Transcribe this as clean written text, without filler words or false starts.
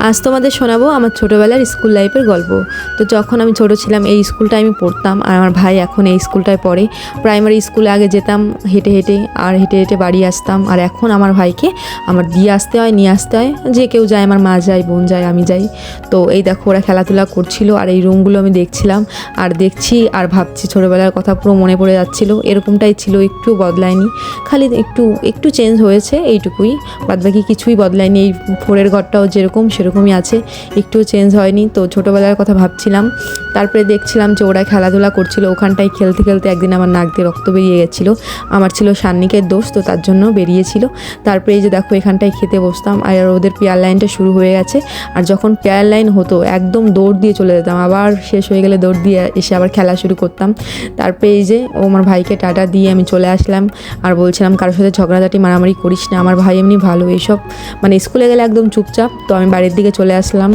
আজ তোমাদের শোনাবো আমার ছোটোবেলার স্কুল লাইফের গল্প। তো যখন আমি ছোটো ছিলাম এই স্কুলটায় আমি পড়তাম, আর আমার ভাই এখন এই স্কুলটায় পড়ে। প্রাইমারি স্কুলে আগে যেতাম হেঁটে হেঁটে, আর হেঁটে হেঁটে বাড়ি আসতাম। আর এখন আমার ভাইকে আমার দিয়ে আসতে হয়, নিয়ে আসতে হয়, যে কেউ যায়, আমার মা যায়, বোন যায়, আমি যাই। তো এই দেখো ওরা খেলাধুলা করছিল, আর এই রুমগুলো আমি দেখছিলাম আর দেখছি আর ভাবছি ছোটোবেলার কথা পুরো মনে পড়ে যাচ্ছিলো। এরকমটাই ছিল, একটু বদলায়নি, খালি একটু একটু চেঞ্জ হয়েছে এইটুকুই, বাদবাকি কিছুই বদলায়নি। এই ফোরের ঘরটাও যেরকম সেরকমই আছে, একটুও চেঞ্জ হয়নি। তো ছোটোবেলার কথা ভাবছিলাম, তারপরে দেখছিলাম যে ওরা খেলাধুলা করছিল ওখানটায়। খেলতে খেলতে একদিন আমার নাক দিয়ে রক্ত বেরিয়ে গেছিলো। আমার ছিল সান্নিকের দোষ, তো তার জন্য বেরিয়েছিল। তারপরে এই যে দেখো এখানটায় খেতে বসতাম, আর ওদের পেয়ার লাইনটা শুরু হয়ে গেছে। আর যখন পেয়ার লাইন হতো একদম দৌড় দিয়ে চলে যেতাম, আবার শেষ হয়ে গেলে দৌড় দিয়ে এসে আবার খেলা শুরু করতাম। তারপরে এই যে ও আমার ভাইকে টাটা দিয়ে আমি চলে আসলাম, আর বলছিলাম কারোর সাথে ঝগড়াঝাটি মারামারি করিস না। আমার ভাই এমনি ভালো, এইসব মানে স্কুলে গেলে একদম চুপচাপ। তো আমি বাড়ির দিকে চলে আসলাম।